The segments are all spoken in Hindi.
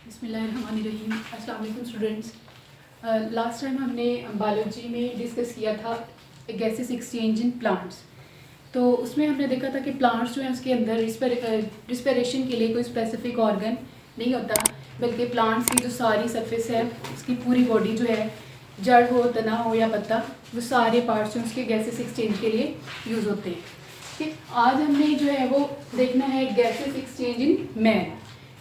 बिस्मिल्लाहिर्रहमानिर्रहीम। अस्सलाम वालेकुम स्टूडेंट्स। लास्ट टाइम हमने बायोलॉजी में डिस्कस किया था गैसेस एक्सचेंज इन प्लांट्स। तो उसमें हमने देखा था कि प्लांट्स जो है उसके अंदर रिस्पिरेशन के लिए कोई स्पेसिफिक ऑर्गन नहीं होता, बल्कि प्लांट्स की जो सारी सरफेस है उसकी पूरी बॉडी जो है, जड़ हो, तना हो या पत्ता, वो सारे पार्ट्स जो उसके गैसेस एक्सचेंज के लिए यूज़ होते हैं। ठीक है, आज हमने जो है वो देखना है गैसेस एक्सचेंज इन मैन।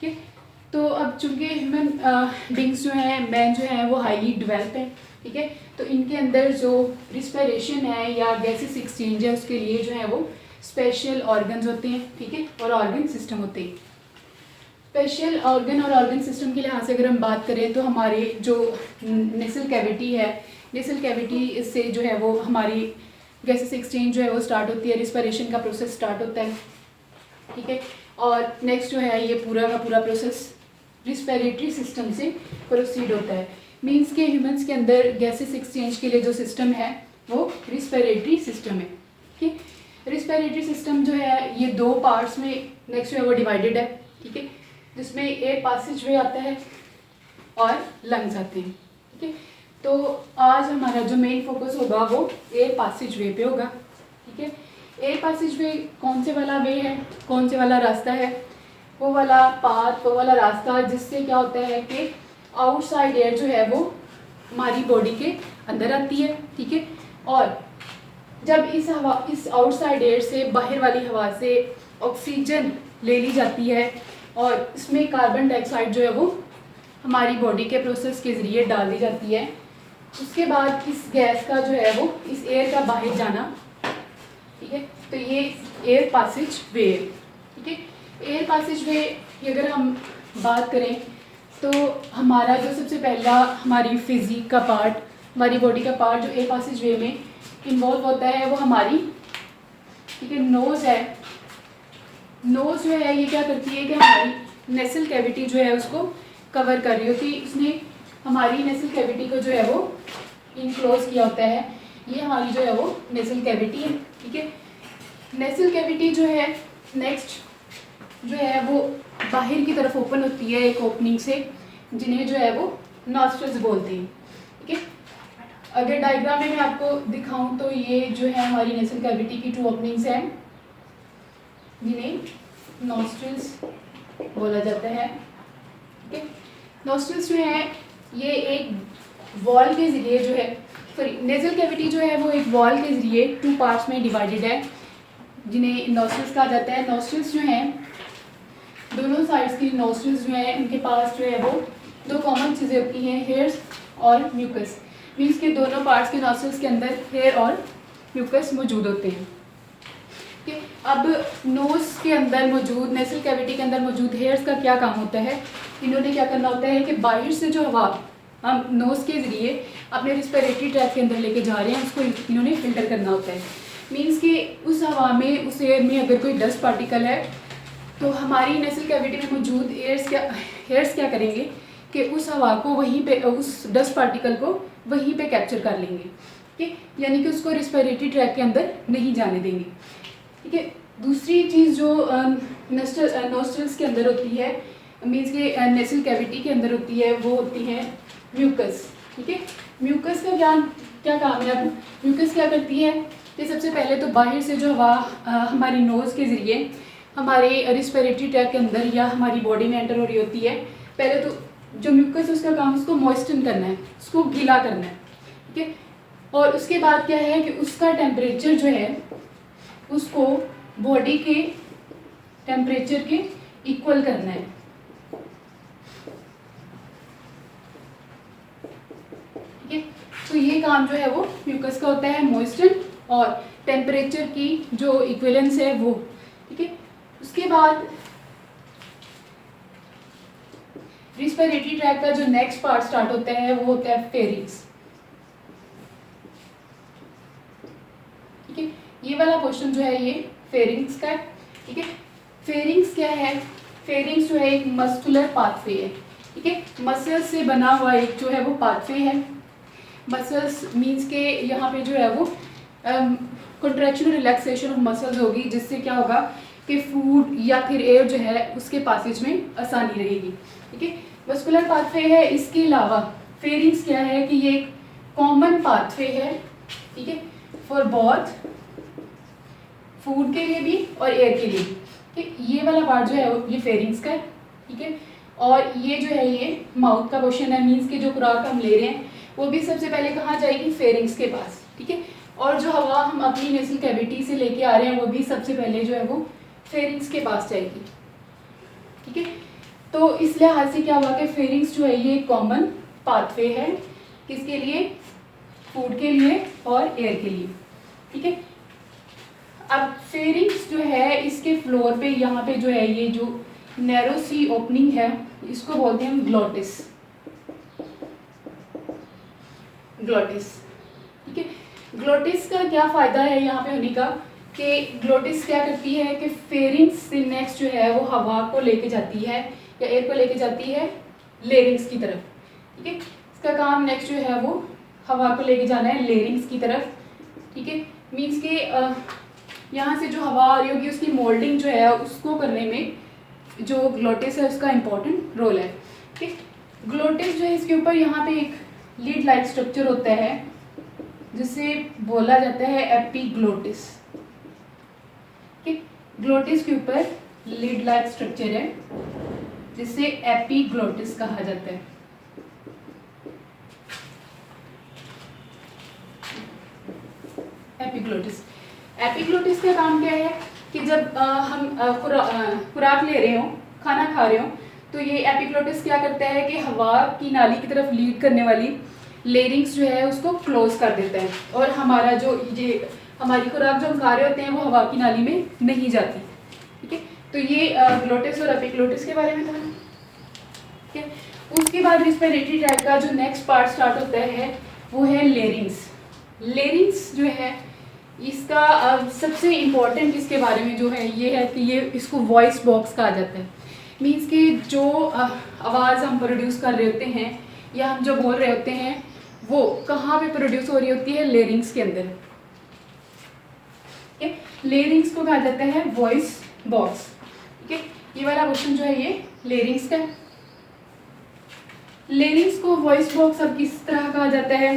ठीक है, तो अब चूंकि ह्यूमन बींग्स जो हैं, मैन जो है वो हाईली डेवलप है। ठीक है, तो इनके अंदर जो रिस्पिरेशन है या गैसेस एक्सचेंज है उसके लिए जो है वो स्पेशल ऑर्गन्स होते हैं। ठीक है, और ऑर्गन सिस्टम होते हैं। स्पेशल ऑर्गन और ऑर्गन सिस्टम के लिहाज से अगर हम बात करें तो हमारे जो नेसल कैविटी है, नेसल कैविटी से जो है वो हमारी गैसेस एक्सचेंज जो है वो स्टार्ट होती है, रिस्पिरेशन का प्रोसेस स्टार्ट होता है। ठीक है, और नेक्स्ट जो है ये पूरा का पूरा प्रोसेस रिस्पिरेटरी सिस्टम से प्रोसीड होता है। मींस के ह्यूमंस के अंदर गैसेस एक्सचेंज के लिए जो सिस्टम है वो रिस्पिरेटरी सिस्टम है। ठीक है, रिस्पिरेटरी सिस्टम जो है ये दो पार्ट्स में नेक्स्ट जो है वो डिवाइडेड है। ठीक है, जिसमें एयर पासेज वे आता है और लंग्स आते हैं। ठीक है, तो आज हमारा जो मेन फोकस होगा वो एयर पासेज वे पे होगा। ठीक है, एयर पासेज वे कौन से वाला वे है, कौन से वाला रास्ता है, वो वाला पाथ, वो वाला रास्ता जिससे क्या होता है कि आउटसाइड एयर जो है वो हमारी बॉडी के अंदर आती है। ठीक है, और जब इस आउटसाइड एयर से, बाहर वाली हवा से ऑक्सीजन ले ली जाती है और इसमें कार्बन डाइऑक्साइड जो है वो हमारी बॉडी के प्रोसेस के ज़रिए डाल दी जाती है। उसके बाद इस गैस का जो है वो इस एयर का बाहर जाना। ठीक है, तो ये एयर पासेज वे। ठीक है, एयर पासेज वे की अगर हम बात करें तो हमारा जो सबसे पहला हमारी फिजिक का पार्ट, हमारी बॉडी का पार्ट जो एयर पासेज वे में इन्वॉल्व होता है वो हमारी, ठीक है, नोज़ है। नोज़ जो है ये क्या करती है कि हमारी नेसल कैविटी जो है उसको कवर कर रही होती है। उसने हमारी नेसल कैविटी को जो है वो इनक्लोज किया होता है। ये हमारी जो है वो नेसल कैविटी है। ठीक है, नेसल कैविटी जो है नेक्स्ट जो है वो बाहर की तरफ ओपन होती है एक ओपनिंग से, जिन्हें जो है वो नॉस्ट्रल्स बोलते हैं। ठीक है, अगर डायग्राम में मैं आपको दिखाऊं तो ये जो है हमारी नेसल कैविटी की 2 ओपनिंग्स हैं जिन्हें नॉस्ट्रल्स बोला जाता है। ठीक है, नॉस्ट्रल्स जो है ये एक वॉल के ज़रिए जो है, सॉरी, नेसल कैविटी जो है वो एक वॉल के ज़रिए 2 पार्ट्स में डिवाइडेड है जिन्हें नॉस्ट्रल्स कहा जाता है। नॉस्ट्रल्स जो हैं दोनों साइड्स की नॉस्ट्रल्स जो है उनके पास जो है वो 2 कॉमन चीज़ें होती हैं, हेयर्स और म्यूकस। मीन्स के दोनों पार्ट्स के नॉस्ट्रल्स के अंदर हेयर और म्यूकस मौजूद होते हैं। ठीक है, अब नोज़ के अंदर मौजूद, नेसल कैविटी के अंदर मौजूद हेयर्स का क्या काम होता है, इन्होंने क्या करना होता है कि बाहर से जो हवा हम नोज़ के ज़रिए अपने रिस्पिरेटरी ट्रैक के अंदर लेके जा रहे हैं उसको इन्होंने फिल्टर करना होता है। मीन्स कि उस हवा में, उस एयर में अगर कोई डस्ट पार्टिकल है तो हमारी नेसल कैविटी में मौजूद हेयर्स क्या करेंगे कि उस हवा को वहीं पे, उस डस्ट पार्टिकल को वहीं पे कैप्चर कर लेंगे। ठीक है, यानी कि उसको रिस्पिरेटरी ट्रैक के अंदर नहीं जाने देंगे। ठीक है, दूसरी चीज़ जो नोस्ट्रल्स के अंदर होती है, मीन्स के नेसल कैविटी के अंदर होती है, वो होती है म्यूकस। ठीक है, म्यूकस का क्या काम है। अब म्यूकस क्या करती है कि सबसे पहले तो बाहर से जो हवा हमारी नोज़ के ज़रिए हमारे रिस्पिरेटरी ट्रैक के अंदर या हमारी बॉडी में एंटर हो रही होती है, पहले तो जो म्यूकस उसका काम उसको मॉइस्चन करना है, उसको गीला करना है। ठीक है, और उसके बाद क्या है कि उसका टेम्परेचर जो है उसको बॉडी के टेम्परेचर के इक्वल करना है। ठीक है, तो ये काम जो है वो म्यूकस का होता है, मॉइस्चर और टेम्परेचर की जो इक्विवेलेंस है वो। ठीक है, उसके बाद रिस्पिरेटरी ट्रैक का जो नेक्स्ट पार्ट स्टार्ट होता है वो होता है फेरिंग्स। ठीक है, ये वाला क्वेश्चन जो है ये फेरिंग्स का है। ठीक है, फेरिंग्स क्या है, फेरिंग्स जो है एक मस्कुलर पाथवे है। ठीक है, मसल्स से बना हुआ एक जो है वो पाथवे है। मसल्स मीन्स के यहाँ पे जो है वो कंट्रैक्शन और रिलैक्सेशन ऑफ मसल्स होगी, जिससे क्या होगा कि फूड या फिर एयर जो है उसके पासेज में आसानी रहेगी। ठीक है, मस्कुलर पाथवे है, इसके अलावा फेरिंग्स क्या है कि ये एक कॉमन पाथवे है, ठीक है, फॉर बोथ फूड के लिए भी और एयर के लिए। ठीक, ये वाला पार्ट जो है वो ये फेरिंग्स का है, ठीक है, और ये जो है ये माउथ का पोर्शन है, मीन्स कि जो खुराक हम ले रहे हैं वो भी सबसे पहले कहाँ जाएगी, फेरिंग्स के पास, ठीक है, और जो हवा हम अपनी नेसल कैविटी से लेके आ रहे हैं वो भी सबसे पहले जो है वो फेरिंग्स के पास जाएगी, ठीक है। तो इस लिहाज से क्या हुआ कि फेरिंग्स जो है ये कॉमन पाथवे है, किसके लिए, फूड के लिए और एयर के लिए, ठीक है। अब फेरिंग्स जो है इसके फ्लोर पे यहाँ पे जो है ये जो नैरो सी ओपनिंग है इसको बोलते हैं ग्लोटिस, ग्लोटिस, ठीक है। ग्लोटिस का क्या फ़ायदा है यहाँ पे होने का कि ग्लोटिस क्या करती है कि फेरिंग्स से नेक्स्ट जो है वो हवा को लेके जाती है या एयर को लेके जाती है लेरिंग्स की तरफ, ठीक है। इसका काम नेक्स्ट जो है वो हवा को लेके जाना है लेरिंग्स की तरफ, ठीक है। मीन्स के यहाँ से जो हवा आ रही होगी उसकी मोल्डिंग जो है उसको करने में जो ग्लोटिस है उसका इम्पोर्टेंट रोल है, ठीक। ग्लोटिस जो है इसके ऊपर यहाँ पे एक लीड लाइक स्ट्रक्चर होता है जिसे बोला जाता है एपिग्लोटिस, ठीक। ग्लोटिस के ऊपर लीड लाइक स्ट्रक्चर है जिसे एपिग्लोटिस कहा जाता है। एपिग्लोटिस, एपिग्लोटिस का काम क्या है कि जब हम खुराक ले रहे हो, खाना खा रहे हो, तो ये एपिग्लोटिस क्या करता है कि हवा की नाली की तरफ लीड करने वाली लेरिंग्स जो है उसको क्लोज कर देता है और हमारा जो ये हमारी खुराक जो हम खा रहे होते हैं वो हवा की नाली में नहीं जाती, ठीक है। तो ये ग्लोटिस और एपिग्लोटिस के बारे में था, ठीक है। उसके बाद रेस्पिरेटरी ट्रैक्ट का जो नेक्स्ट पार्ट स्टार्ट होता है वो है लेरिंग्स। लेरिंग्स जो है इसका सबसे इम्पोर्टेंट इसके बारे में जो है ये है कि ये इसको वॉइस बॉक्स कहा जाता है। मीन्स कि जो आवाज़ हम प्रोड्यूस कर रहे होते हैं या हम जो बोल रहे होते हैं वो कहाँ पे प्रोड्यूस हो रही होती है, लेरिंग्स के अंदर, ठीक है। लेरिंग्स को कहा जाता है वॉइस बॉक्स, ठीक है। ये वाला क्वेश्चन जो है ये लेरिंग्स का है। लेरिंग्स को वॉइस बॉक्स अब किस तरह कहा जाता है,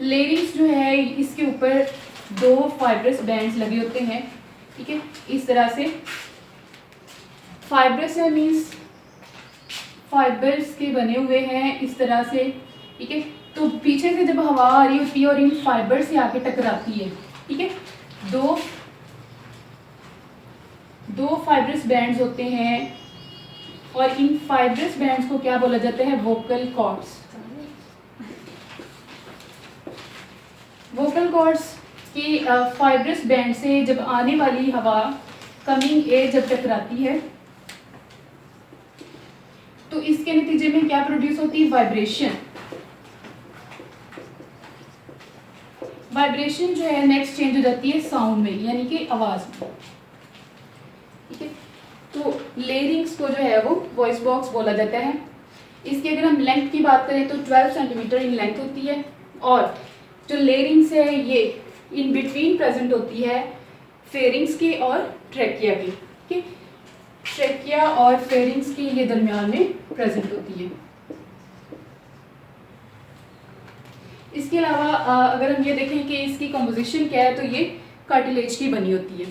लेरिंग्स जो है इसके ऊपर दो फाइब्रस बैंड्स लगे होते हैं, ठीक है, इस तरह से। फाइब्रस है मीन्स फाइबर्स के बने हुए हैं इस तरह से, ठीक है। तो पीछे से जब हवा आ रही होती है और इन फाइबर से आके टकराती है, ठीक है, दो फाइब्रस बैंड्स होते हैं और इन फाइब्रस बैंड्स को क्या बोला जाता है, वोकल कॉर्ड्स। वोकल कॉर्ड्स की फाइब्रस बैंड से जब आने वाली हवा कमिंग एयर जब टकराती है तो इसके नतीजे में क्या प्रोड्यूस होती है, वाइब्रेशन। वाइब्रेशन जो है नेक्स्ट चेंज हो जाती है साउंड में, यानी कि आवाज में, ठीक है। तो लेरिंग्स को जो है वो वॉइस बॉक्स बोला जाता है। इसकी अगर हम लेंथ की बात करें तो 12 सेंटीमीटर इन लेंथ होती है और जो लेरिंग्स है ये इन बिटवीन प्रेजेंट होती है फेरिंग्स के और ट्रैकिया के, ठीक है। ट्रैकिया और फेरिंग्स के ये दरमियान में प्रेजेंट होती है। इसके अलावा अगर हम ये देखें कि इसकी कंपोजिशन क्या है तो ये कार्टिलेज की बनी होती है।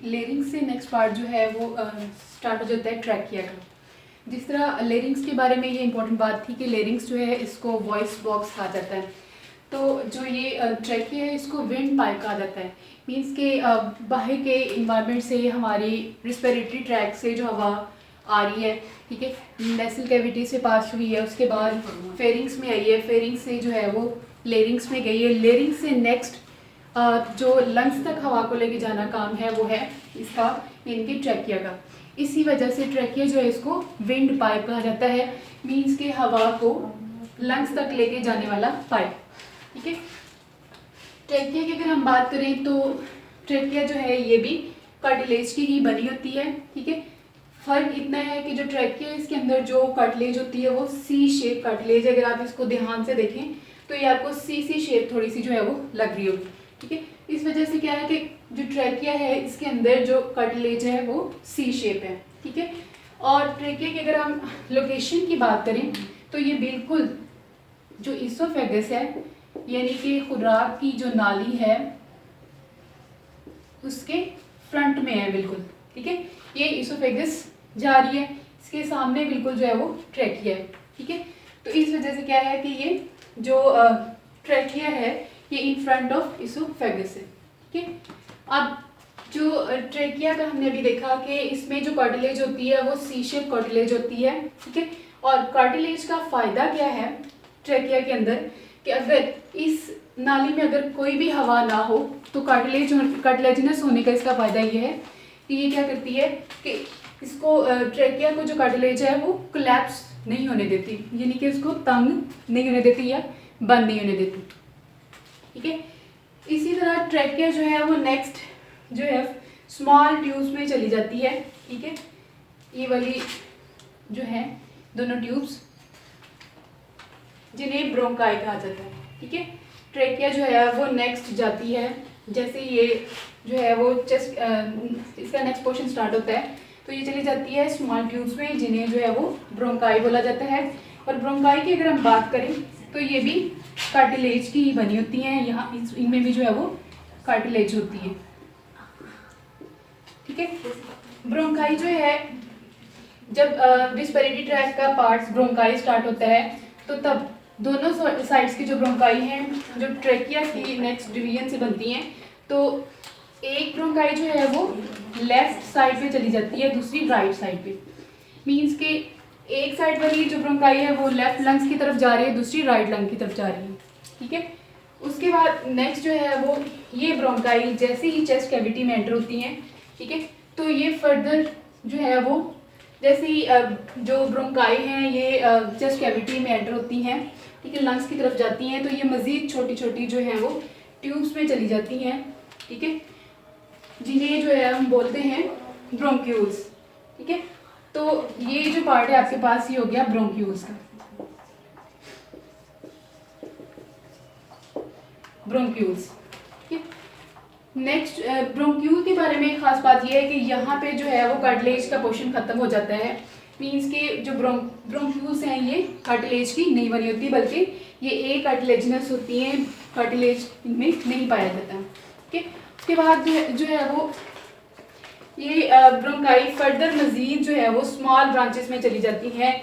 लेरिंग्स से नेक्स्ट पार्ट जो है वो स्टार्ट हो जाता है ट्रैकिया का। जिस तरह लेरिंग्स के बारे में ये इंपॉर्टेंट बात थी कि लेरिंग्स जो है इसको वॉइस बॉक्स कहा जाता है, तो जो ये ट्रैकिया है इसको विंड पाइप कहा जाता है। मीन्स के बाहर के इन्वायरमेंट से हमारी रिस्पिरेटरी ट्रैक से जो हवा आ रही है, ठीक है, नेसल कैविटी से पास हुई है, उसके बाद फेरिंग्स में आई है, फेरिंग्स से जो है वो लेरिंग्स में गई है, लेरिंग्स से नेक्स्ट जो लंग्स तक हवा को लेके जाना काम है वो है इसका, इनके ट्रैकिया का। इसी वजह से ट्रैकिया जो है इसको विंड पाइप कहा जाता है, मीन्स के हवा को लंग्स तक लेके जाने वाला पाइप, ठीक है। ट्रैकिया की अगर हम बात करें तो ट्रैकिया जो है ये भी कार्टिलेज की ही बनी होती है, ठीक है। फर्क इतना है कि जो ट्रैकिया है इसके अंदर जो कार्टिलेज होती है वो सी शेप कार्टिलेज, अगर आप इसको ध्यान से देखें तो ये आपको सी शेप थोड़ी सी जो है वो लग रही होगी, ठीक है। इस वजह से क्या है कि जो ट्रैकिया है इसके अंदर जो कार्टिलेज है वो सी शेप है, ठीक है। और ट्रेकिया की अगर हम लोकेशन की बात करें तो ये बिल्कुल जो इसोफेगस है यानी कि खुराक की जो नाली है उसके फ्रंट में है बिल्कुल, ठीक है। ये इसोफेगस जा रही है, इसके सामने बिल्कुल जो है वो ट्रेकिया है, ठीक है। तो इस वजह से क्या है कि ये जो ट्रेकिया है ये इन फ्रंट ऑफ इसोफेगस है, ठीक है। अब जो ट्रेकिया का हमने अभी देखा कि इसमें जो कार्टिलेज होती है वो सी शेप कार्टिलेज होती है, ठीक है। और कार्टिलेज का फ़ायदा क्या है ट्रेकिया के अंदर कि अगर इस नाली में अगर कोई भी हवा ना हो तो कार्टिलेजिनस होने का इसका फ़ायदा ये है कि ये क्या करती है कि इसको ट्रेकिया को जो कार्टिलेज है वो कोलैप्स नहीं होने देती, यानी कि उसको तंग नहीं होने देती या बंद नहीं होने देती, ठीक है। इसी तरह ट्रेकिया जो है वो नेक्स्ट जो है स्मॉल ट्यूब्स में चली जाती है, ठीक है। ये वाली जो है दोनों ट्यूब्स जिन्हें ब्रोंकाई कहा जाता है, ठीक है। ट्रेकिया जो है वो नेक्स्ट जाती है, जैसे ये जो है वो चेस्ट इसका नेक्स्ट पोर्शन स्टार्ट होता है तो ये चली जाती है स्मॉल ट्यूब्स में जिन्हें जो है वो ब्रोंकाई बोला जाता है। और ब्रोंकाई की अगर हम बात करें तो ये भी कार्टिलेज की ही बनी होती हैं, यहाँ इनमें भी जो है वो कार्टिलेज होती है, ठीक है। ब्रोंकाई जो है जब रिस्पिरेटरी ट्रैक का पार्ट्स ब्रोंकाई स्टार्ट होता है तो तब दोनों साइड्स की जो ब्रोंकाई हैं जो ट्रेकिया की नेक्स्ट डिवीजन से बनती हैं, तो एक ब्रोंकाई जो है वो लेफ्ट साइड पे चली जाती है, दूसरी राइट साइड पे। मींस कि एक साइड वाली जो ब्रोंकाई है वो लेफ्ट लंग्स की तरफ जा रही है, दूसरी राइट लंग की तरफ जा रही है, ठीक है। उसके बाद नेक्स्ट जो है वो ये ब्रोंकाई जैसे ही चेस्ट कैविटी में एंटर होती हैं, ठीक है, तो ये फर्दर जो है वो जैसे ही जो ब्रोंकाई हैं ये चेस्ट कैविटी में एंटर होती हैं, ठीक है, लंग्स की तरफ जाती हैं, तो ये मज़ीद छोटी छोटी जो है वो ट्यूब्स में चली जाती हैं, ठीक है, जिन्हें जो है हम बोलते हैं ब्रोंक्यूल्स, ठीक है। तो ये जो पार्ट है आपके पास ये हो गया ब्रोंक्यूल्स का, ब्रोंक्यूल्स, ठीक है। नेक्स्ट ब्रोंक्यूल के बारे में खास बात यह है कि यहाँ पे जो है वो कार्टिलेज का पोर्शन खत्म हो जाता है, मींस के जो ब्रोंक्यूल्स हैं ये कार्टिलेज की नहीं बनी होती बल्कि ये ए कार्टिलेजिनस होती हैं, कार्टिलेज इनमें नहीं पाया जाता, ठीक है। उसके बाद जो है वो ये ब्रोंकाई फर्दर मजीद जो है वो स्मॉल ब्रांचेस में चली जाती हैं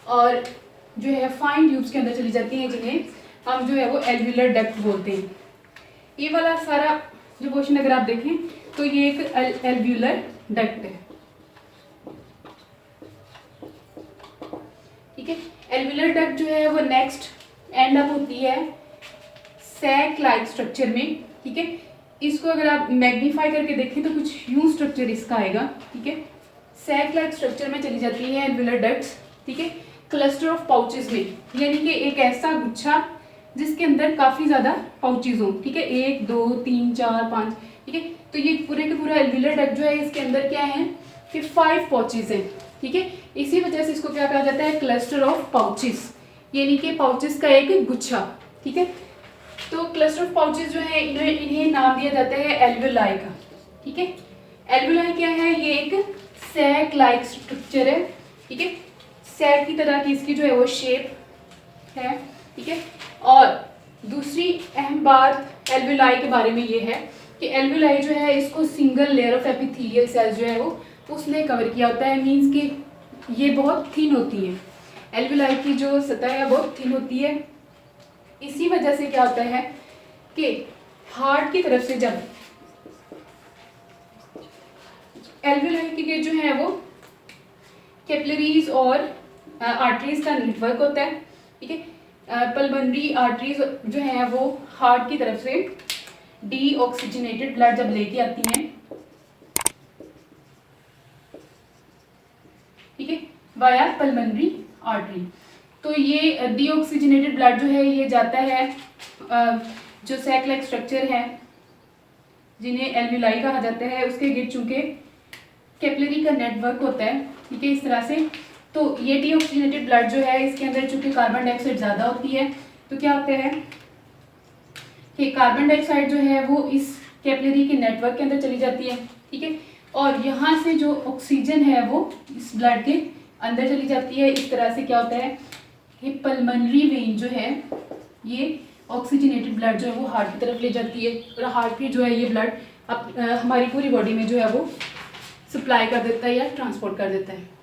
और जो है फाइन ट्यूब्स के अंदर चली जाती हैं जिन्हें हम जो है वो एल्व्यूलर डक्ट बोलते हैं। ये वाला सारा जो पोर्शन अगर आप देखें तो ये एक एल्व्यूलर डक्ट है, ठीक है। एल्व्यूलर डक्ट जो है वो नेक्स्ट एंड अप होती है सैक लाइक स्ट्रक्चर में, ठीक है। इसको अगर आप मैग्नीफाई करके देखें तो कुछ यूं स्ट्रक्चर इसका आएगा, ठीक है। सैक लाइक स्ट्रक्चर में चली जाती है एल्व्यूलर डक्ट्स, ठीक है, क्लस्टर ऑफ पाउचेस में, यानी कि एक ऐसा गुच्छा जिसके अंदर काफ़ी ज़्यादा पाउचेज हों, ठीक है, 1 2 3 4 5, ठीक है। तो ये पूरे के पूरा एल्व्यूलर डक्ट जो है इसके अंदर क्या है कि 5 पाउचेज हैं, ठीक है। इसी वजह से इसको क्या कहा जाता है क्लस्टर ऑफ पाउचेस, यानी कि पाउचेस का एक गुच्छा, ठीक है। तो क्लस्टर ऑफ पाउचेस जो है इन्हें नाम दिया जाता है एल्व्यूलाई का, ठीक है। एल्व्यूलाई क्या है, ये एक सैक लाइक स्ट्रक्चर है, ठीक है, सैक की तरह की इसकी जो है वो शेप है, ठीक है। और दूसरी अहम बात एल्व्यूलाई के बारे में ये है कि एल्व्यूलाई जो है इसको single layer of epithelial cells जो है वो उसने कवर किया होता है, मींस कि ये बहुत थिन होती है, एल्व्यूलाई की जो सतह है बहुत थिन होती है। इसी वजह से क्या होता है कि हार्ट की तरफ से जब एल्व्यूलाई के जो है वो कैपिलरीज और आर्टरीज का नेटवर्क होता है, ठीक है। पल्मोनरी आर्टरीज जो है वो हार्ट की तरफ से डीऑक्सीजनेटेड ब्लड जब लेके आती हैं, ठीक है, वाया पल्मोनरी आर्टरी, तो ये डीऑक्सीजनेटेड ब्लड जो है ये जाता है जो सैक लाइक स्ट्रक्चर है जिन्हें एल्व्यूलाई कहा जाता है उसके गिर चूंकि कैपिलरी का नेटवर्क होता है, ठीक है, इस तरह से। तो ये डीऑक्सीजनेटेड ब्लड जो है इसके अंदर चूंकि कार्बन डाइऑक्साइड ज़्यादा होती है तो क्या होता है कि कार्बन डाइऑक्साइड जो है वो इस कैपिलरी के नेटवर्क के अंदर चली जाती है, ठीक है, और यहाँ से जो ऑक्सीजन है वो इस ब्लड के अंदर चली जाती है। इस तरह से क्या होता है कि पल्मोनरी वेन जो है ये ऑक्सीजनेटेड ब्लड जो है वो हार्ट की तरफ ले जाती है, और हार्ट की जो है ये ब्लड हमारी पूरी बॉडी में जो है वो सप्लाई कर देता है या ट्रांसपोर्ट कर देता है।